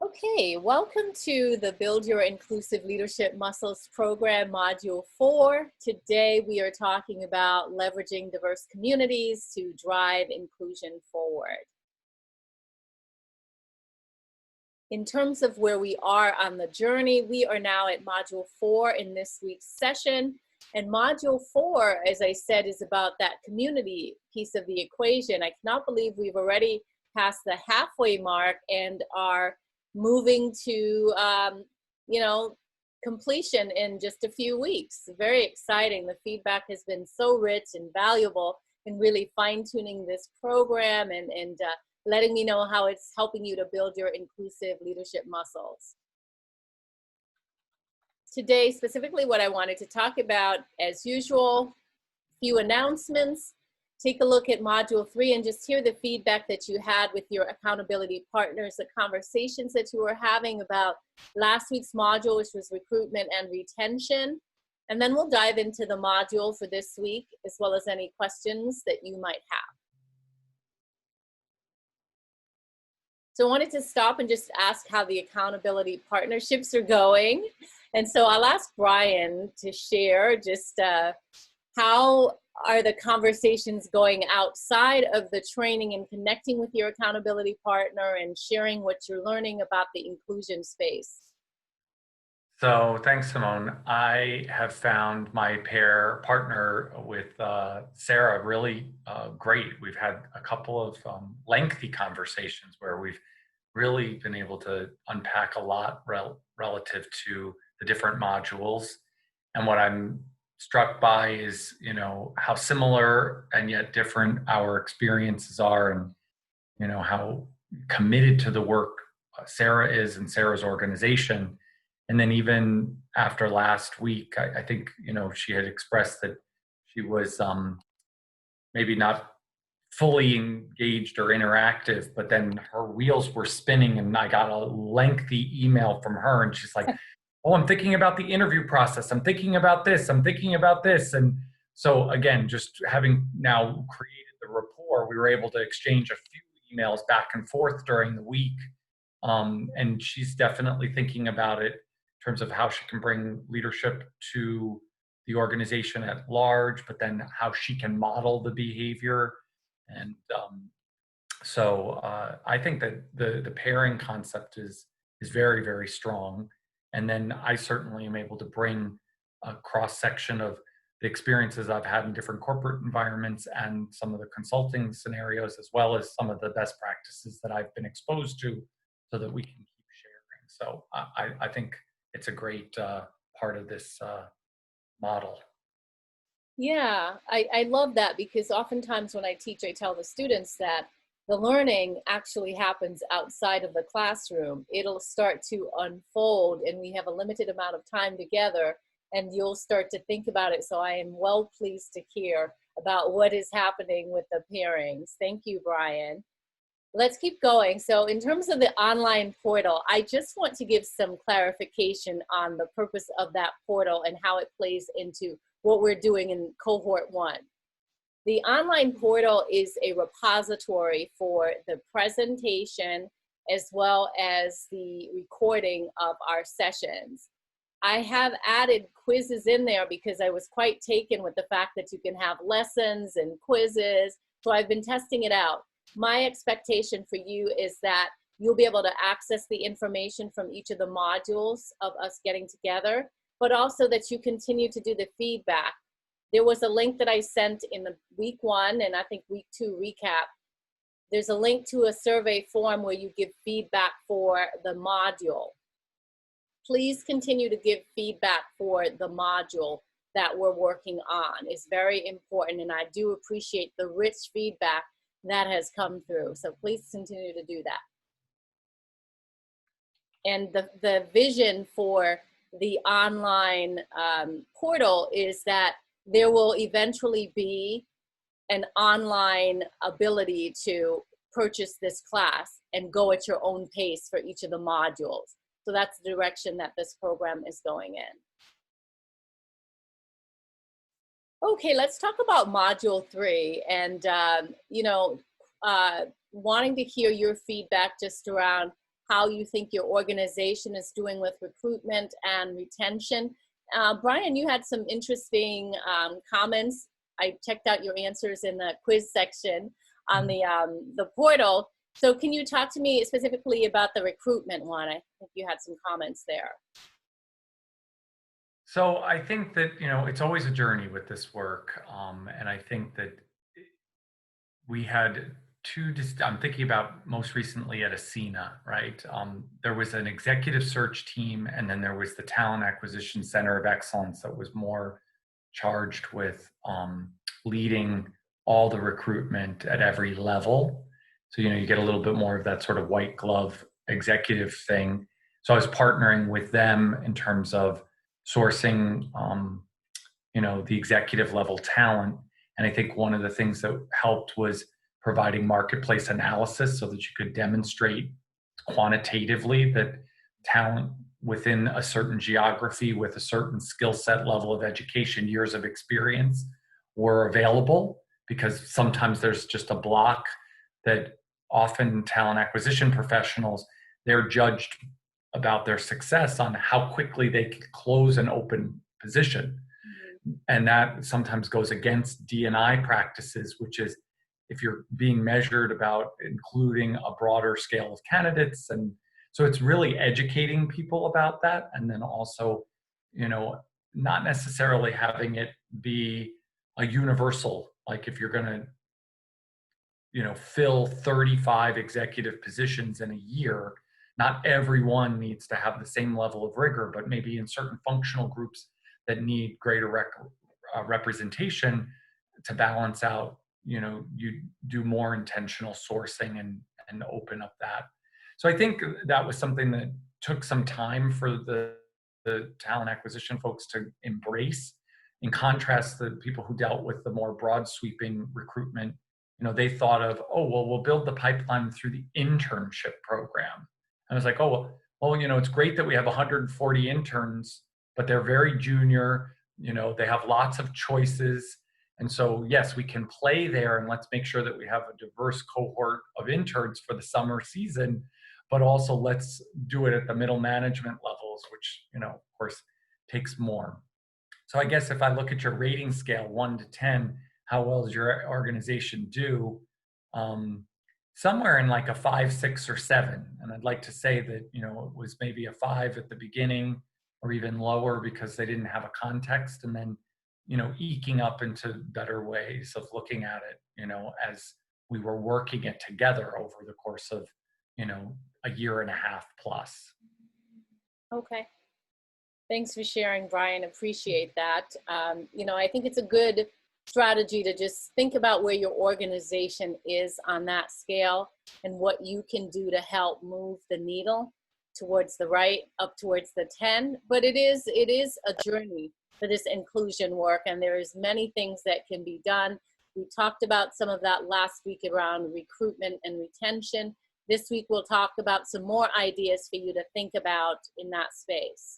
Okay, welcome to the Build Your Inclusive Leadership Muscles program, Module 4. Today we are talking about leveraging diverse communities to drive inclusion forward. In terms of where we are on the journey, we are now at Module 4 in this week's session. And Module 4, as I said, is about that community piece of the equation. I cannot believe we've already passed the halfway mark and are moving to, completion in just a few weeks. Very exciting. The feedback has been so rich and valuable in really fine-tuning this program and letting me know how it's helping you to build your inclusive leadership muscles. Today, specifically what I wanted to talk about, as usual, few announcements. Take a look at Module 3 and just hear the feedback that you had with your accountability partners, the conversations that you were having about last week's module, which was recruitment and retention. And then we'll dive into the module for this week, as well as any questions that you might have. So I wanted to stop and just ask how the accountability partnerships are going. And so I'll ask Brian to share just how are the conversations going outside of the training and connecting with your accountability partner and sharing what you're learning about the inclusion space? So thanks, Simone. I have found my partner with Sarah really great. We've had a couple of lengthy conversations where we've really been able to unpack a lot relative to the different modules. And what I'm struck by is, how similar and yet different our experiences are, and, how committed to the work Sarah is and Sarah's organization. And then even after last week, I think, she had expressed that she was maybe not fully engaged or interactive, but then her wheels were spinning and I got a lengthy email from her and she's like, oh, I'm thinking about the interview process. I'm thinking about this. I'm thinking about this. And so again, just having now created the rapport, we were able to exchange a few emails back and forth during the week. And she's definitely thinking about it in terms of how she can bring leadership to the organization at large, but then how she can model the behavior. And so I think that the pairing concept is very, very strong. And then I certainly am able to bring a cross section of the experiences I've had in different corporate environments and some of the consulting scenarios, as well as some of the best practices that I've been exposed to, so that we can keep sharing. So I think it's a great part of this model. Yeah, I love that, because oftentimes when I teach, I tell the students that the learning actually happens outside of the classroom. It'll start to unfold and we have a limited amount of time together and you'll start to think about it. So I am well pleased to hear about what is happening with the pairings. Thank you, Brian. Let's keep going. So in terms of the online portal, I just want to give some clarification on the purpose of that portal and how it plays into what we're doing in cohort 1. The online portal is a repository for the presentation as well as the recording of our sessions. I have added quizzes in there because I was quite taken with the fact that you can have lessons and quizzes. So I've been testing it out. My expectation for you is that you'll be able to access the information from each of the modules of us getting together, but also that you continue to do the feedback. There was a link that I sent in the week 1 and I think week 2 recap. There's a link to a survey form where you give feedback for the module. Please continue to give feedback for the module that we're working on. It's very important, and I do appreciate the rich feedback that has come through. So please continue to do that. And the vision for the online portal is that there will eventually be an online ability to purchase this class and go at your own pace for each of the modules. So that's the direction that this program is going in. Okay, let's talk about Module 3 and, wanting to hear your feedback just around how you think your organization is doing with recruitment and retention. Brian, you had some interesting comments. I checked out your answers in the quiz section on the portal. So can you talk to me specifically about the recruitment one? I think you had some comments there. So I think that, it's always a journey with this work. And I think that we had I'm thinking about most recently at Ascena, right? There was an executive search team, and then there was the Talent Acquisition Center of Excellence that was more charged with leading all the recruitment at every level. So, you get a little bit more of that sort of white glove executive thing. So I was partnering with them in terms of sourcing, the executive level talent. And I think one of the things that helped was providing marketplace analysis so that you could demonstrate quantitatively that talent within a certain geography with a certain skill set, level of education, years of experience were available, because sometimes there's just a block that often talent acquisition professionals, they're judged about their success on how quickly they can close an open position. And that sometimes goes against D&I practices, which is if you're being measured about including a broader scale of candidates. And so it's really educating people about that. And then also, not necessarily having it be a universal, like if you're going to, fill 35 executive positions in a year, not everyone needs to have the same level of rigor, but maybe in certain functional groups that need greater representation to balance out, you do more intentional sourcing and open up that. So I think that was something that took some time for the talent acquisition folks to embrace. In contrast, the people who dealt with the more broad sweeping recruitment, they thought of, oh, well, we'll build the pipeline through the internship program. And I was like, oh, well, it's great that we have 140 interns, but they're very junior, they have lots of choices. And so, yes, we can play there, and let's make sure that we have a diverse cohort of interns for the summer season, but also let's do it at the middle management levels, which, of course, takes more. So I guess if I look at your rating scale, 1 to 10, how well does your organization do? Somewhere in like a 5, 6, or 7. And I'd like to say that, it was maybe a 5 at the beginning or even lower because they didn't have a context, and then, eking up into better ways of looking at it, as we were working it together over the course of, a year and a half plus. Okay. Thanks for sharing, Brian. Appreciate that. I think it's a good strategy to just think about where your organization is on that scale and what you can do to help move the needle towards the right, up towards the 10. But it is a journey for this inclusion work, and there's many things that can be done. We talked about some of that last week around recruitment and retention. This week we'll talk about some more ideas for you to think about in that space.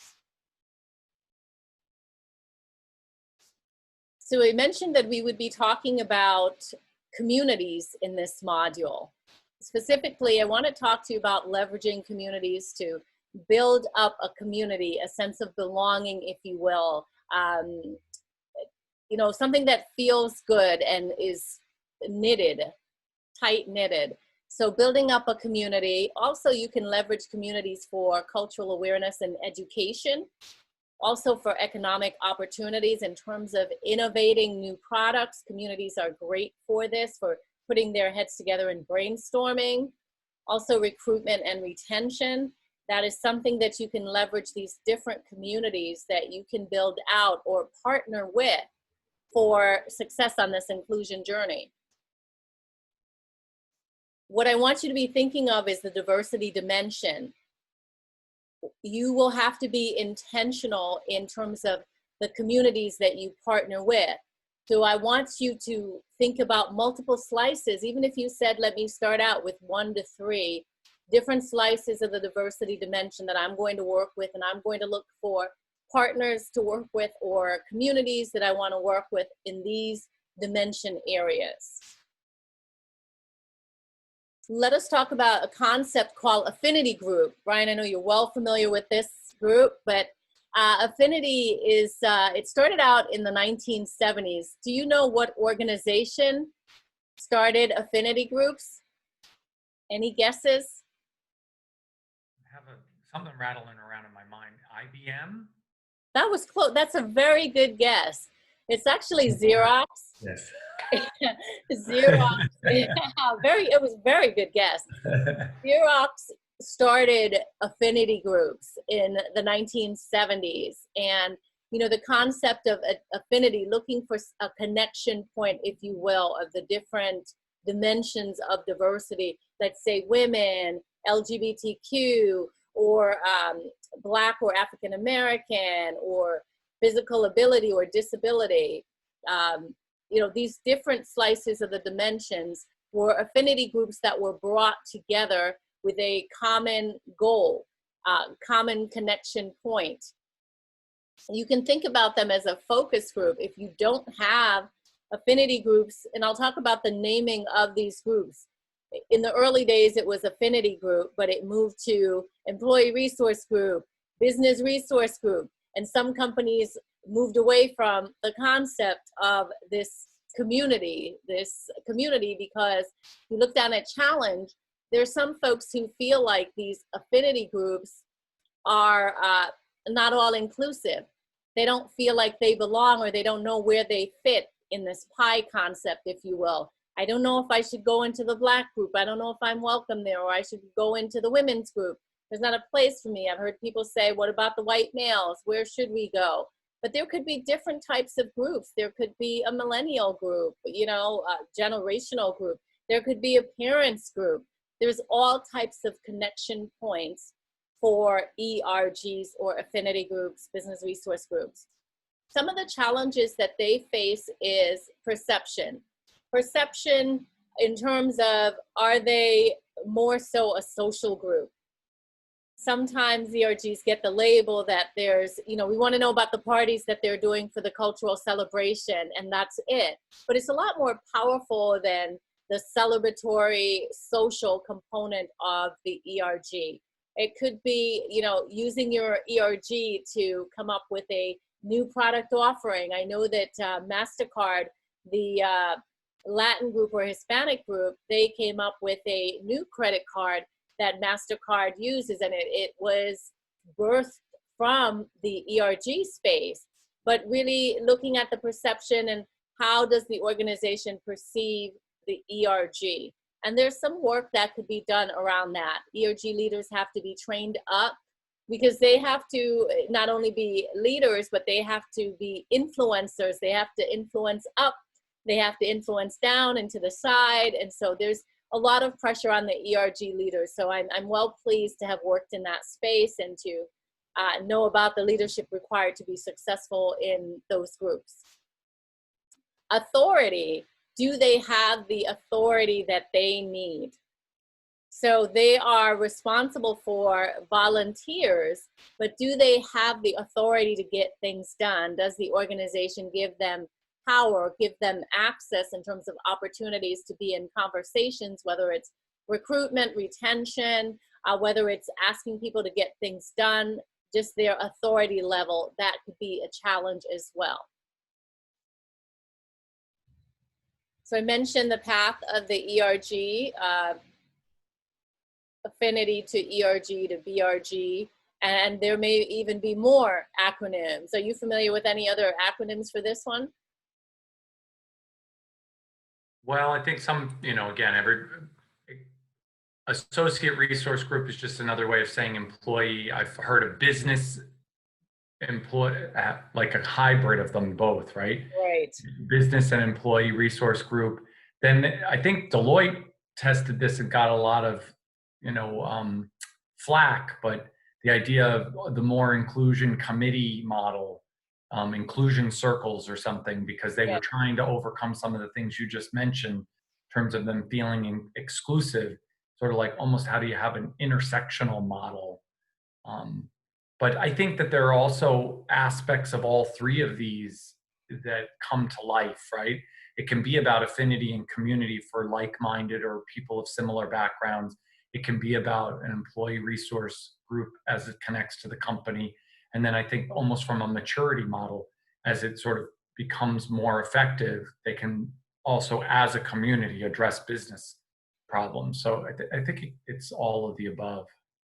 So we mentioned that we would be talking about communities in this module. Specifically, I want to talk to you about leveraging communities to build up a community, a sense of belonging, if you will. Something that feels good and is knitted, tight knitted. So building up a community. Also, you can leverage communities for cultural awareness and education. Also for economic opportunities in terms of innovating new products. Communities are great for this, for putting their heads together and brainstorming. Also recruitment and retention. That is something that you can leverage, these different communities that you can build out or partner with for success on this inclusion journey. What I want you to be thinking of is the diversity dimension. You will have to be intentional in terms of the communities that you partner with. So I want you to think about multiple slices, even if you said, let me start out with 1 to 3 different slices of the diversity dimension that I'm going to work with, and I'm going to look for partners to work with or communities that I want to work with in these dimension areas. let us talk about a concept called affinity group. Brian, I know you're well familiar with this group, but affinity is, it started out in the 1970s. Do you know what organization started affinity groups? Any guesses? I have something rattling around in my mind. IBM? That was close. That's a very good guess. It's actually Xerox. Yes. Xerox. Yeah, it was very good guess. Xerox started affinity groups in the 1970s. And, you know, the concept of affinity, looking for a connection point, if you will, of the different dimensions of diversity, let's say women, LGBTQ, or Black or African American, or physical ability or disability. You know, these different slices of the dimensions were affinity groups that were brought together with a common goal, common connection point. You can think about them as a focus group. If you don't have affinity groups, and I'll talk about the naming of these groups. In the early days, it was affinity group, but it moved to employee resource group, business resource group, and some companies moved away from the concept of this community because you look down at challenge, there's some folks who feel like these affinity groups are not all inclusive. They don't feel like they belong, or they don't know where they fit in this pie concept, if you will. I don't know if I should go into the Black group. I don't know if I'm welcome there, or I should go into the women's group. There's not a place for me. I've heard people say, what about the white males? Where should we go? But there could be different types of groups. There could be a millennial group, you know, a generational group. There could be a parents group. There's all types of connection points for ERGs, or affinity groups, business resource groups. Some of the challenges that they face is perception. Perception in terms of, are they more so a social group? Sometimes ERGs get the label that there's, you know, we want to know about the parties that they're doing for the cultural celebration, and that's it. But it's a lot more powerful than the celebratory social component of the ERG. It could be, you know, using your ERG to come up with a new product offering. I know that MasterCard, the Latin group or Hispanic group, they came up with a new credit card that MasterCard uses, and it was birthed from the ERG space. But really looking at the perception and how does the organization perceive the ERG. And there's some work that could be done around that. ERG leaders have to be trained up, because they have to not only be leaders, but they have to be influencers. They have to influence up, they have to influence down and to the side. And so there's a lot of pressure on the ERG leaders. So I'm well pleased to have worked in that space and to know about the leadership required to be successful in those groups. Authority. Do they have the authority that they need? So they are responsible for volunteers, but do they have the authority to get things done? Does the organization give them power, give them access in terms of opportunities to be in conversations, whether it's recruitment, retention, whether it's asking people to get things done, just their authority level? That could be a challenge as well. So I mentioned the path of the ERG, affinity to ERG to BRG, and there may even be more acronyms. Are you familiar with any other acronyms for this one? Well, I think some, you know, again, every associate resource group is just another way of saying employee. I've heard of business employee, like a hybrid of them both, right? Right. Business and employee resource group. Then I think Deloitte tested this and got a lot of, you know, flack, but the idea of the more inclusion committee model, inclusion circles or something, because they Yeah. were trying to overcome some of the things you just mentioned in terms of them feeling exclusive, sort of like almost how do you have an intersectional model. But I think that there are also aspects of all three of these that come to life, right? It can be about affinity and community for like-minded or people of similar backgrounds. It can be about an employee resource group as it connects to the company. And then I think almost from a maturity model, as it sort of becomes more effective, they can also, as a community, address business problems. So I think it's all of the above.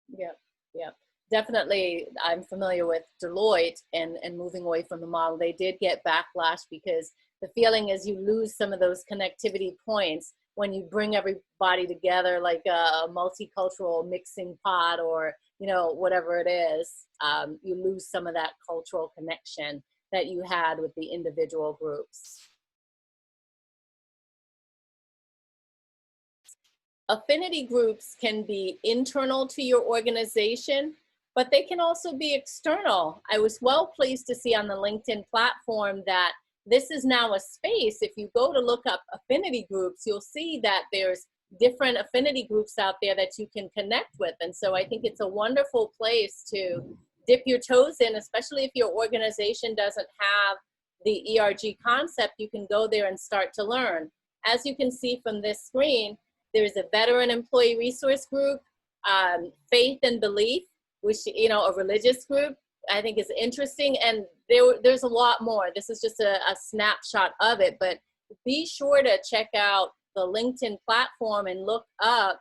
Yeah, yeah. Definitely, I'm familiar with Deloitte and moving away from the model. They did get backlash because the feeling is you lose some of those connectivity points when you bring everybody together like a multicultural mixing pot or, you know, whatever it is. You lose some of that cultural connection that you had with the individual groups. Affinity groups can be internal to your organization, but they can also be external. I was well pleased to see on the LinkedIn platform that this is now a space. If you go to look up affinity groups, you'll see that there's different affinity groups out there that you can connect with. And so I think it's a wonderful place to dip your toes in, especially if your organization doesn't have the ERG concept. You can go there and start to learn. As you can see from this screen, there's a veteran employee resource group, faith and belief, which, you know, a religious group I think is interesting. And there's a lot more. This is just a snapshot of it, but be sure to check out the LinkedIn platform and look up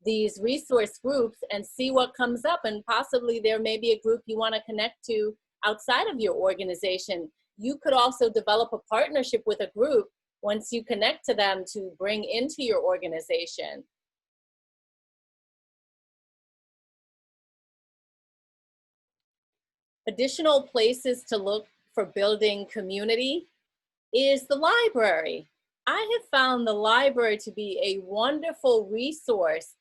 these resource groups and see what comes up. And possibly there may be a group you want to connect to outside of your organization. You could also develop a partnership with a group once you connect to them to bring into your organization. Additional places to look for building community is the library. I have found the library to be a wonderful resource.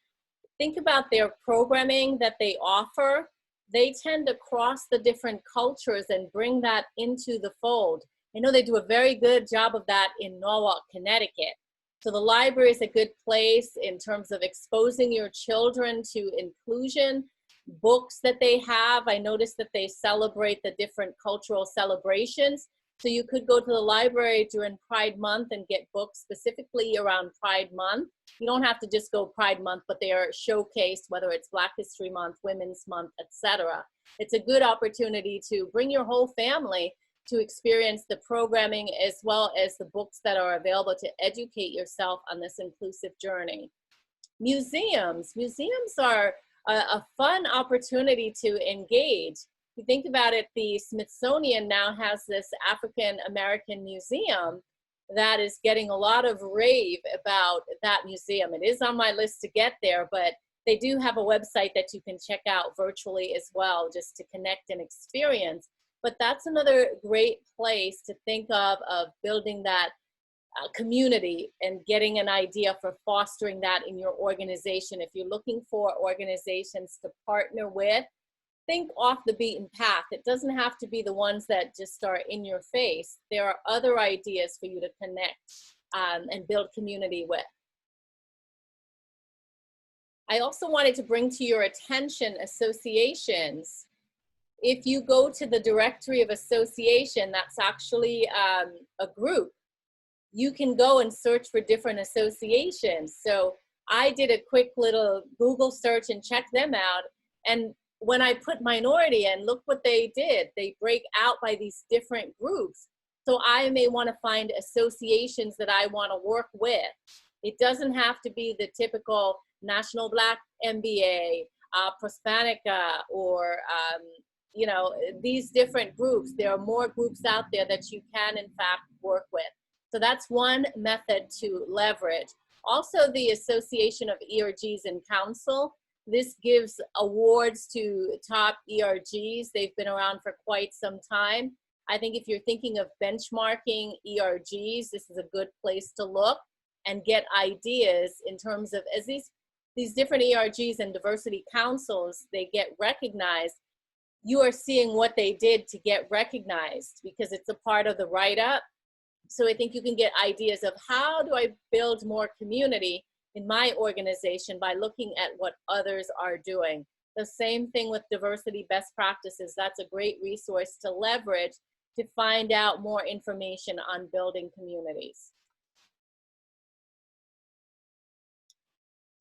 Think about their programming that they offer. They tend to cross the different cultures and bring that into the fold. I know they do a very good job of that in Norwalk, Connecticut. So the library is a good place in terms of exposing your children to inclusion. Books that they have, I noticed that they celebrate the different cultural celebrations. So you could go to the library during Pride Month and get books specifically around Pride Month. You don't have to just go Pride Month, but they are showcased, whether it's Black History Month, Women's Month, etc. It's a good opportunity to bring your whole family to experience the programming as well as the books that are available to educate yourself on this inclusive journey. Museums are a fun opportunity to engage. If you think about it, the Smithsonian now has this African American museum that is getting a lot of rave about that museum. It is on my list to get there, but they do have a website that you can check out virtually as well, just to connect and experience. But that's another great place to think of building that community and getting an idea for fostering that in your organization. If you're looking for organizations to partner with, think off the beaten path. It doesn't have to be the ones that just are in your face. There are other ideas for you to connect and build community with. I also wanted to bring to your attention associations. If you go to the directory of association, that's actually a group. You can go and search for different associations. So I did a quick little Google search and checked them out. And when I put minority in, look what they did. They break out by these different groups. So I may want to find associations that I want to work with. It doesn't have to be the typical National Black MBA, Prospanica, or you know, these different groups. There are more groups out there that you can, in fact, work with. So that's one method to leverage. Also, the Association of ERGs in Council. This gives awards to top ERGs. They've been around for quite some time. I think if you're thinking of benchmarking ERGs, this is a good place to look and get ideas in terms of, as these different ERGs and diversity councils, they get recognized, you are seeing what they did to get recognized because it's a part of the write-up. So I think you can get ideas of how do I build more community in my organization by looking at what others are doing. The same thing with diversity best practices. That's a great resource to leverage to find out more information on building communities.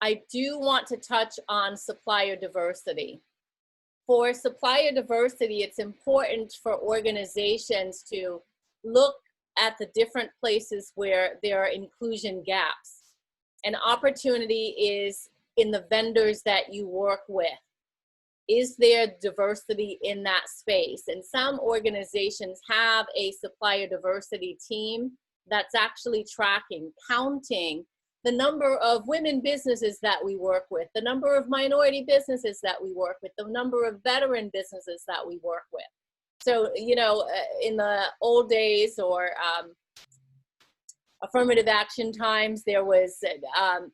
I do want to touch on supplier diversity. For supplier diversity, it's important for organizations to look at the different places where there are inclusion gaps. An opportunity is in the vendors that you work with. Is there diversity in that space? And some organizations have a supplier diversity team that's actually tracking, counting the number of women businesses that we work with, the number of minority businesses that we work with, the number of veteran businesses that we work with. So, you know, in the old days or affirmative action times, there was,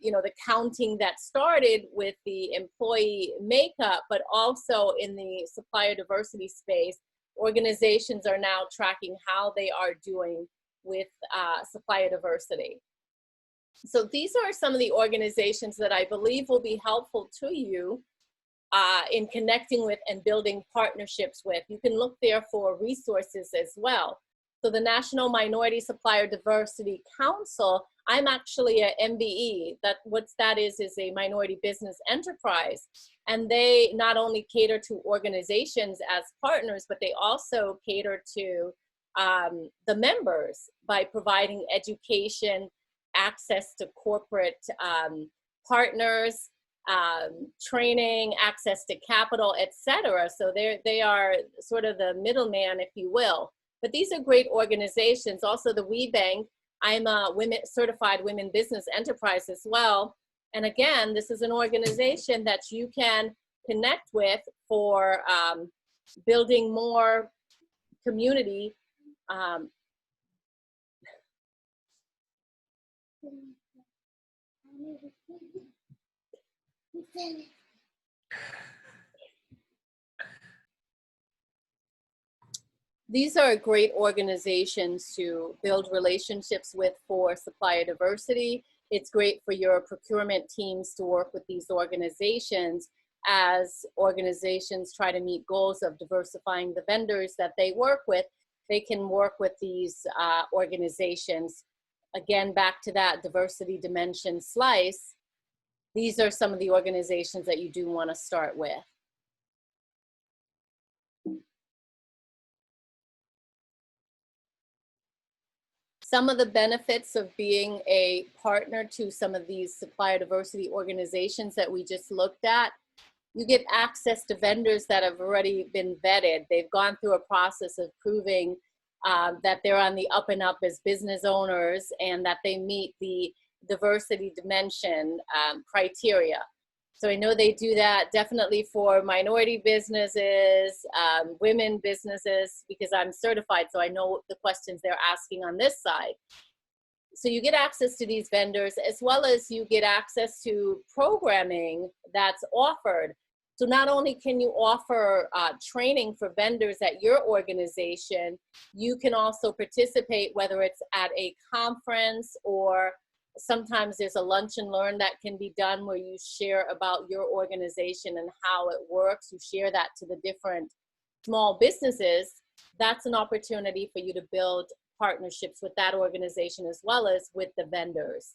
you know, the counting that started with the employee makeup, but also in the supplier diversity space, organizations are now tracking how they are doing with supplier diversity. So these are some of the organizations that I believe will be helpful to you in connecting with and building partnerships with. You can look there for resources as well. So the National Minority Supplier Diversity Council, I'm actually a MBE. What that is a minority business enterprise. And they not only cater to organizations as partners, but they also cater to the members by providing education, access to corporate partners, training, access to capital, etc. So they are sort of the middleman, if you will. But these are great organizations. Also the WeBank, I'm a certified women business enterprise as well. And again, this is an organization that you can connect with for building more community. These are great organizations to build relationships with for supplier diversity. It's great for your procurement teams to work with these organizations as organizations try to meet goals of diversifying the vendors that they work with. They can work with these organizations. Again, back to that diversity dimension slice, these are some of the organizations that you do want to start with. Some of the benefits of being a partner to some of these supplier diversity organizations that we just looked at, you get access to vendors that have already been vetted. They've gone through a process of proving that they're on the up and up as business owners and that they meet the diversity dimension criteria. So I know they do that definitely for minority businesses, women businesses, because I'm certified, so I know the questions they're asking on this side. So you get access to these vendors, as well as you get access to programming that's offered. So not only can you offer training for vendors at your organization, you can also participate, whether it's at a conference or sometimes there's a lunch and learn that can be done where you share about your organization and how it works. You share that to the different small businesses. That's an opportunity for you to build partnerships with that organization as well as with the vendors.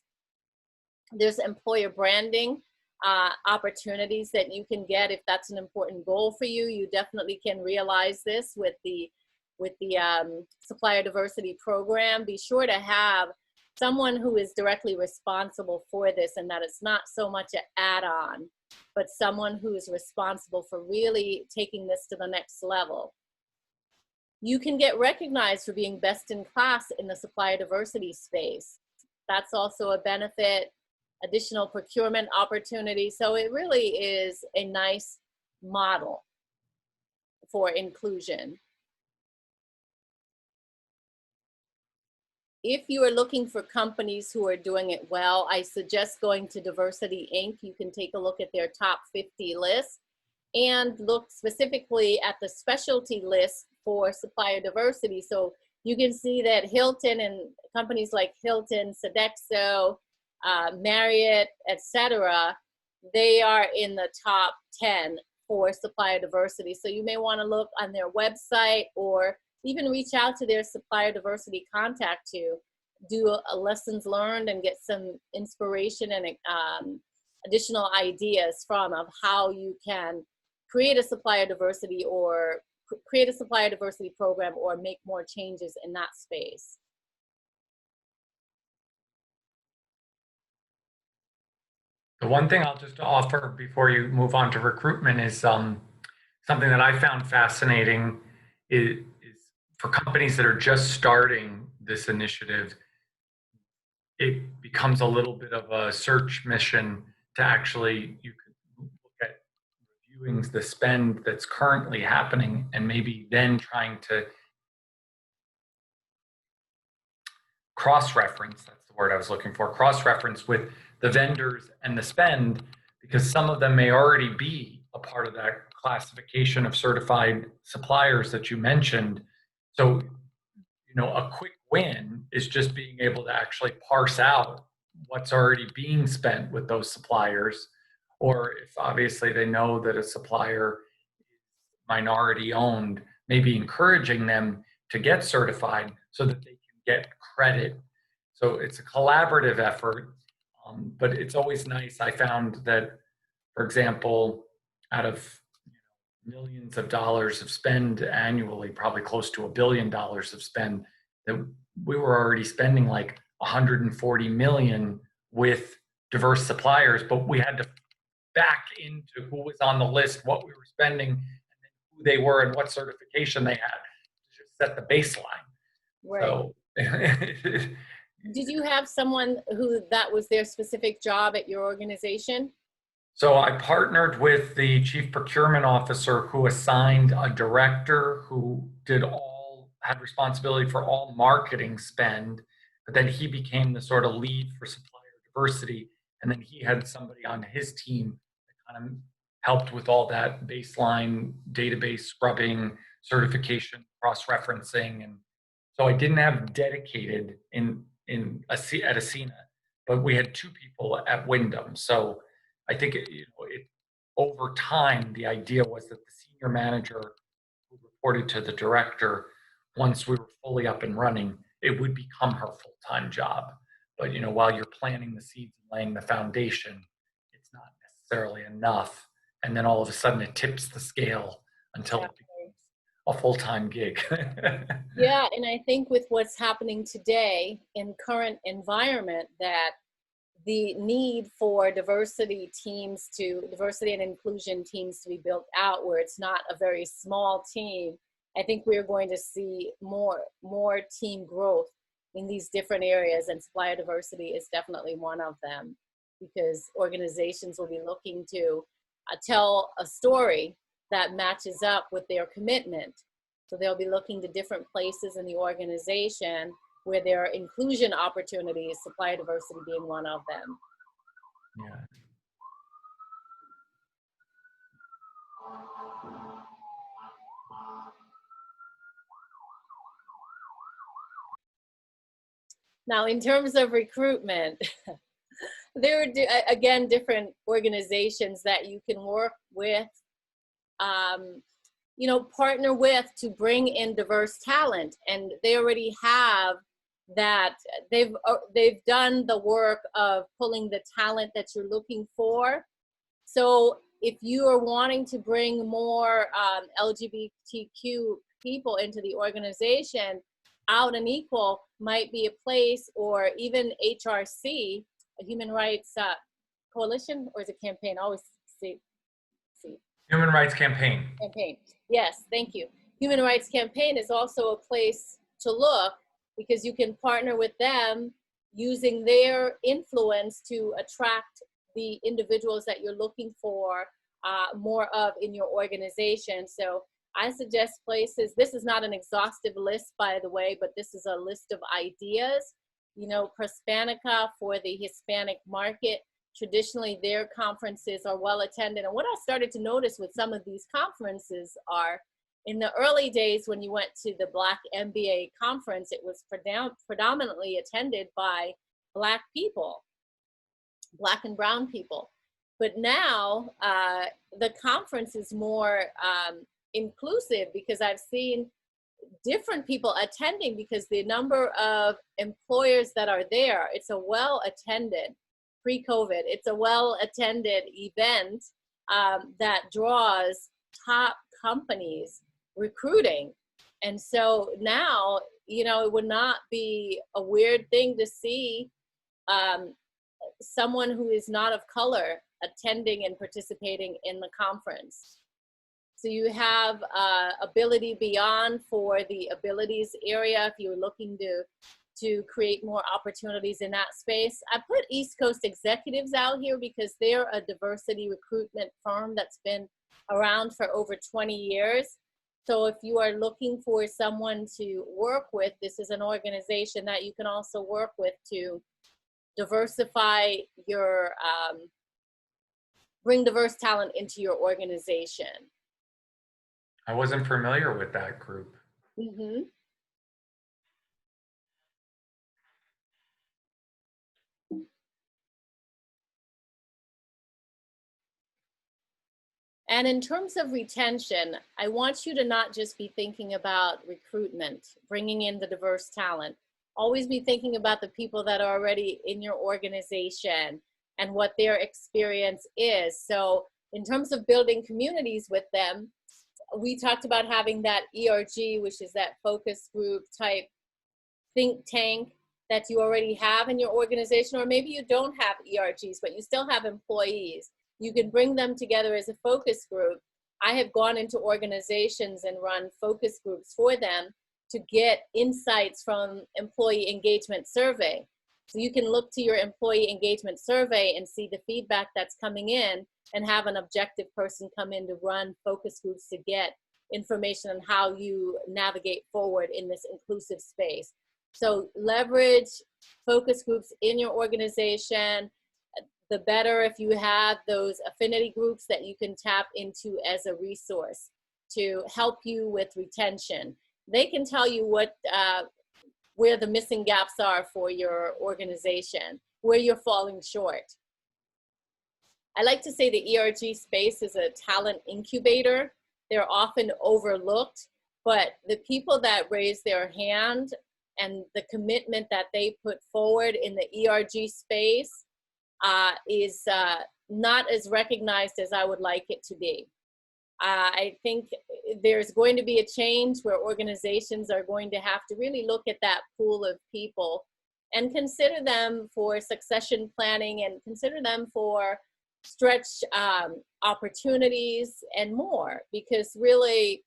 There's employer branding opportunities that you can get if that's an important goal for you. You definitely can realize this with the supplier diversity program. Be sure to have someone who is directly responsible for this, and that it's not so much an add-on, but someone who is responsible for really taking this to the next level. You can get recognized for being best in class in the supplier diversity space. That's also a benefit, additional procurement opportunity. So it really is a nice model for inclusion. If you are looking for companies who are doing it well, I suggest going to Diversity Inc. You can take a look at their top 50 list and look specifically at the specialty list for supplier diversity. So you can see that Hilton and companies like Hilton, Sodexo, Marriott, etc., they are in the top 10 for supplier diversity. So you may want to look on their website or even reach out to their supplier diversity contact to do a lessons learned and get some inspiration and additional ideas from of how you can create a supplier diversity or create a supplier diversity program or make more changes in that space. The one thing I'll just offer before you move on to recruitment is something that I found fascinating is for companies that are just starting this initiative, it becomes a little bit of a search mission to actually, you could look at reviewing the spend that's currently happening and maybe then trying to cross-reference, that's the word I was looking for, cross-reference with the vendors and the spend, because some of them may already be a part of that classification of certified suppliers that you mentioned. So, you know, a quick win is just being able to actually parse out what's already being spent with those suppliers, or if obviously they know that a supplier is minority owned, maybe encouraging them to get certified so that they can get credit. So it's a collaborative effort, but it's always nice. I found that, for example, out of millions of dollars of spend annually, probably close to $1 billion of spend, that we were already spending like 140 million with diverse suppliers, but we had to back into who was on the list, what we were spending, and then who they were and what certification they had to just set the baseline. Right. So did you have someone who that was their specific job at your organization? So I partnered with the chief procurement officer who assigned a director who had responsibility for all marketing spend, but then he became the sort of lead for supplier diversity. And then he had somebody on his team that kind of helped with all that baseline database scrubbing, certification, cross-referencing. And so I didn't have dedicated at Ascena, but we had two people at Wyndham. So I think over time, the idea was that the senior manager who reported to the director, once we were fully up and running, it would become her full-time job. But while you're planting the seeds and laying the foundation, it's not necessarily enough. And then all of a sudden, it tips the scale until it becomes a full-time gig. Yeah, and I think with what's happening today in current environment, that the need for diversity and inclusion teams to be built out where it's not a very small team, I think we're going to see more team growth in these different areas, and supplier diversity is definitely one of them, because organizations will be looking to tell a story that matches up with their commitment. So they'll be looking to different places in the organization where there are inclusion opportunities, supplier diversity being one of them. Yeah. Now, in terms of recruitment, there are, again, different organizations that you can work with, partner with to bring in diverse talent. And they already have that. They've done the work of pulling the talent that you're looking for. So if you are wanting to bring more LGBTQ people into the organization, Out and Equal might be a place, or even HRC, a Human Rights Coalition, or is it campaign? I always see. Human Rights Campaign. Campaign. Yes, thank you. Human Rights Campaign is also a place to look, because you can partner with them using their influence to attract the individuals that you're looking for more of in your organization. So I suggest places, this is not an exhaustive list, by the way, but this is a list of ideas. Prospanica for the Hispanic market, traditionally their conferences are well attended. And what I started to notice with some of these conferences are, in the early days when you went to the Black MBA conference, it was predominantly attended by Black people, Black and brown people. But now the conference is more inclusive, because I've seen different people attending, because the number of employers that are there, it's a well attended. pre-COVID. It's a well-attended event that draws top companies recruiting. And so now, you know, it would not be a weird thing to see um, someone who is not of color attending and participating in the conference. So you have ability beyond for the abilities area if you're looking to create more opportunities in that space. I put East Coast Executives out here because they're a diversity recruitment firm that's been around for over 20 years. So if you are looking for someone to work with, this is an organization that you can also work with to diversify your, bring diverse talent into your organization. I wasn't familiar with that group. Mm-hmm. And in terms of retention, I want you to not just be thinking about recruitment, bringing in the diverse talent. Always be thinking about the people that are already in your organization and what their experience is. So in terms of building communities with them, we talked about having that ERG, which is that focus group type think tank that you already have in your organization, or maybe you don't have ERGs, but you still have employees. You can bring them together as a focus group. I have gone into organizations and run focus groups for them to get insights from employee engagement survey. So you can look to your employee engagement survey and see the feedback that's coming in and have an objective person come in to run focus groups to get information on how you navigate forward in this inclusive space. So leverage focus groups in your organization. The better if you have those affinity groups that you can tap into as a resource to help you with retention. They can tell you what, where the missing gaps are for your organization, where you're falling short. I like to say the ERG space is a talent incubator. They're often overlooked, but the people that raise their hand and the commitment that they put forward in the ERG space is not as recognized as I would like it to be. I think there's going to be a change where organizations are going to have to really look at that pool of people and consider them for succession planning and consider them for stretch opportunities and more, because really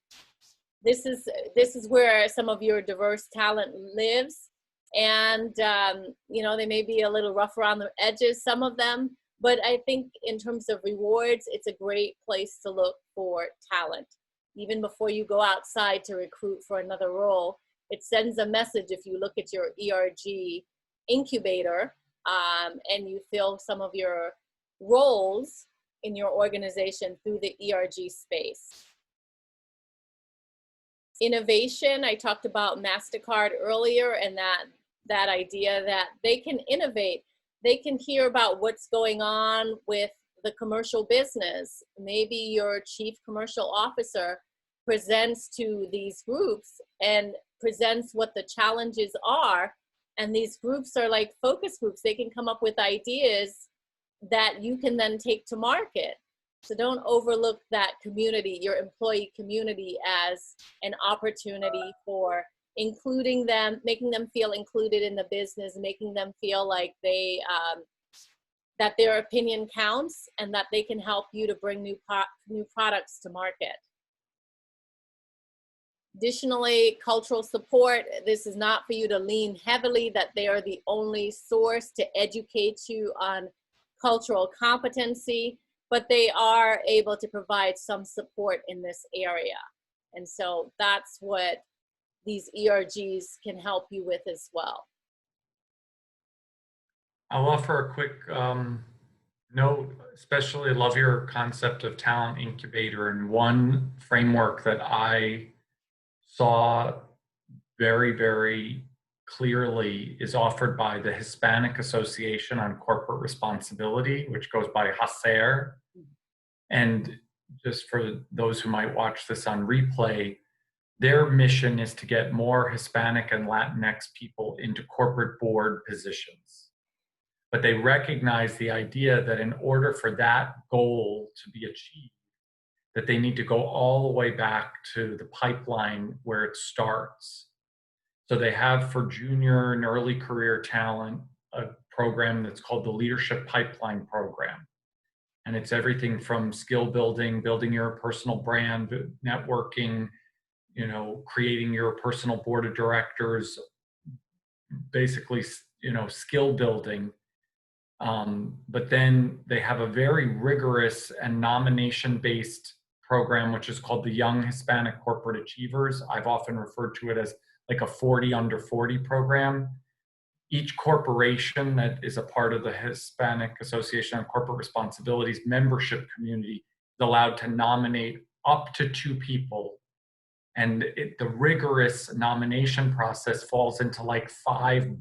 this is where some of your diverse talent lives. And you know, they may be a little rough around the edges, some of them, but I think in terms of rewards, it's a great place to look for talent. Even before you go outside to recruit for another role, it sends a message if you look at your ERG incubator and you fill some of your roles in your organization through the ERG space. Innovation, I talked about MasterCard earlier, and that idea that they can innovate. They can hear about what's going on with the commercial business. Maybe your chief commercial officer presents to these groups and presents what the challenges are. And these groups are like focus groups. They can come up with ideas that you can then take to market. So don't overlook that community, your employee community, as an opportunity for including them, making them feel included in the business, making them feel like they, that their opinion counts and that they can help you to bring new products to market. Additionally, cultural support. This is not for you to lean heavily that they are the only source to educate you on cultural competency, but they are able to provide some support in this area. And so that's what these ERGs can help you with as well. I'll offer a quick note, especially love your concept of talent incubator. And one framework that I saw very, very clearly is offered by the Hispanic Association on Corporate Responsibility, which goes by HACER. And just for those who might watch this on replay, their mission is to get more Hispanic and Latinx people into corporate board positions. but they recognize the idea that in order for that goal to be achieved, that they need to go all the way back to the pipeline where it starts. So they have for junior and early career talent a program that's called the Leadership Pipeline Program. And it's everything from skill building, building your personal brand, networking, creating your personal board of directors, basically, skill building. But then they have a very rigorous and nomination-based program, which is called the Young Hispanic Corporate Achievers. I've often referred to it as like a 40 under 40 program. Each corporation that is a part of the Hispanic Association on Corporate Responsibilities membership community is allowed to nominate up to 2 people. And the rigorous nomination process falls into like 5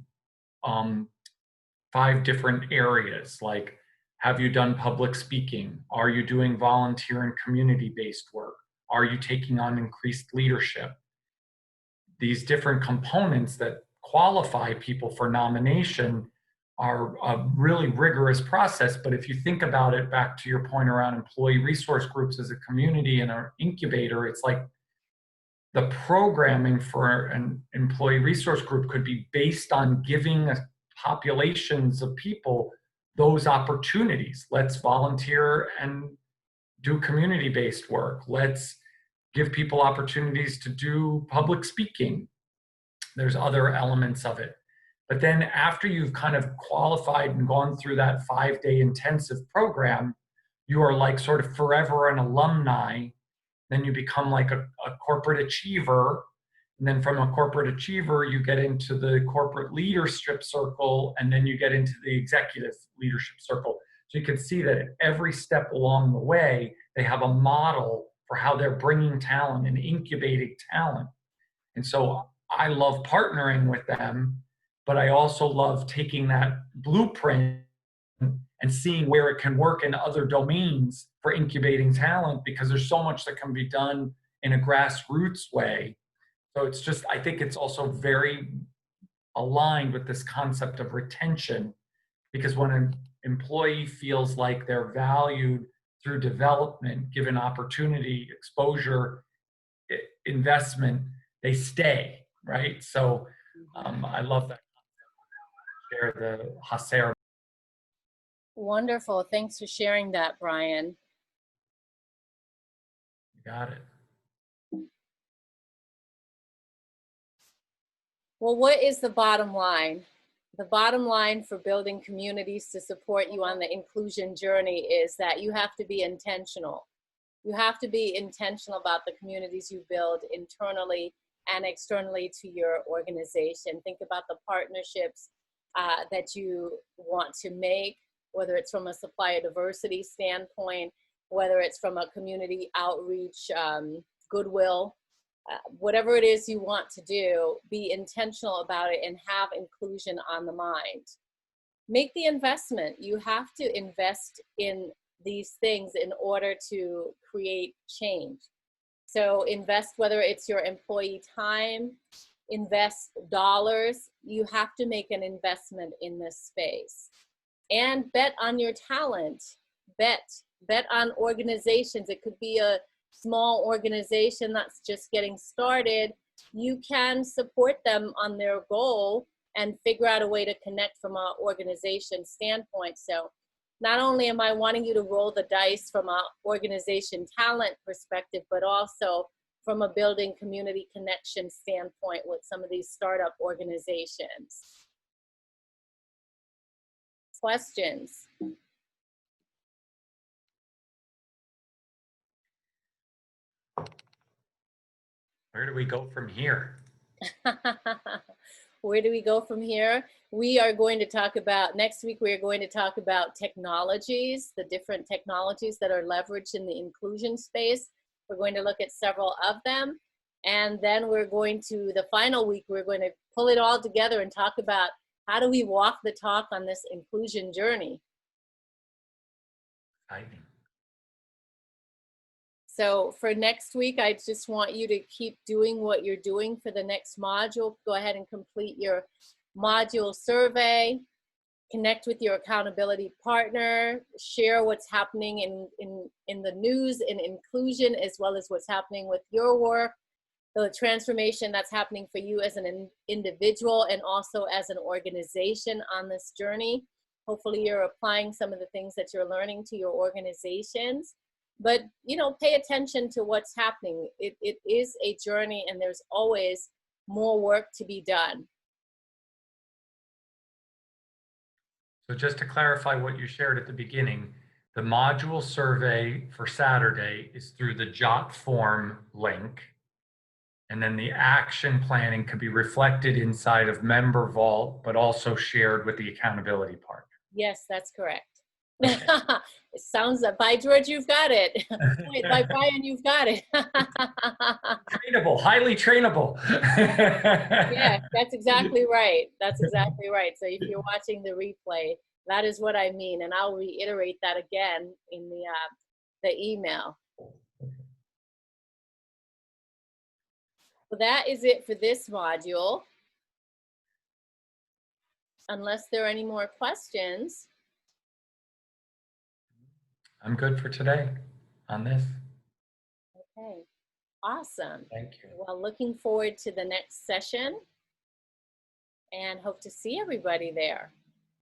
different areas. Like, have you done public speaking? Are you doing volunteer and community-based work? Are you taking on increased leadership? These different components that qualify people for nomination are a really rigorous process. But if you think about it, back to your point around employee resource groups as a community and an incubator, it's like the programming for an employee resource group could be based on giving populations of people those opportunities. Let's volunteer and do community-based work. Let's give people opportunities to do public speaking. There's other elements of it. But then after you've kind of qualified and gone through that 5-day intensive program, you are like sort of forever an alumni. Then you become like a corporate achiever. And then from a corporate achiever, you get into the corporate leadership circle, and then you get into the executive leadership circle. So you can see that at every step along the way, they have a model for how they're bringing talent and incubating talent. And so I love partnering with them, but I also love taking that blueprint and seeing where it can work in other domains for incubating talent, because there's so much that can be done in a grassroots way. So it's just, I think it's also very aligned with this concept of retention, because when an employee feels like they're valued through development, given opportunity, exposure, investment, they stay, right? So I love that concept. Share the Hasera. Wonderful. Thanks for sharing that, Brian. You got it. Well, what is the bottom line? The bottom line for building communities to support you on the inclusion journey is that you have to be intentional. You have to be intentional about the communities you build internally and externally to your organization. Think about the partnerships that you want to make, whether it's from a supplier diversity standpoint, whether it's from a community outreach, goodwill, whatever it is you want to do, be intentional about it and have inclusion on the mind. Make the investment. You have to invest in these things in order to create change. So invest, whether it's your employee time, invest dollars. You have to make an investment in this space. And bet on your talent. Bet on organizations. It could be a small organization that's just getting started. You can support them on their goal and figure out a way to connect from an organization standpoint. So not only am I wanting you to roll the dice from an organization talent perspective, but also from a building community connection standpoint with some of these startup organizations. Questions? Where do we go from here? Where do we go from here? We are going to talk about, next week, we are going to talk about technologies, the different technologies that are leveraged in the inclusion space. We're going to look at several of them. And then we're going to, the final week, we're going to pull it all together and talk about how do we walk the talk on this inclusion journey. Exciting. So for next week, I just want you to keep doing what you're doing for the next module. Go ahead and complete your module survey. connect with your accountability partner, share what's happening in the news and inclusion, as well as what's happening with your work, the transformation that's happening for you as an individual and also as an organization on this journey. Hopefully you're applying some of the things that you're learning to your organizations. But, you know, pay attention to what's happening. It is a journey, and there's always more work to be done. So just to clarify what you shared at the beginning, the module survey for Saturday is through the Jot form link. And then the action planning can be reflected inside of Member Vault, but also shared with the accountability partner. Yes, that's correct. Okay. It sounds like, by George, you've got it. By Brian, you've got it. Trainable, highly trainable. Yeah, that's exactly right. That's exactly right. So if you're watching the replay, that is what I mean, and I'll reiterate that again in the email. So that is it for this module. Unless there are any more questions. I'm good for today on this. Okay, awesome. Thank you. Well, looking forward to the next session and hope to see everybody there.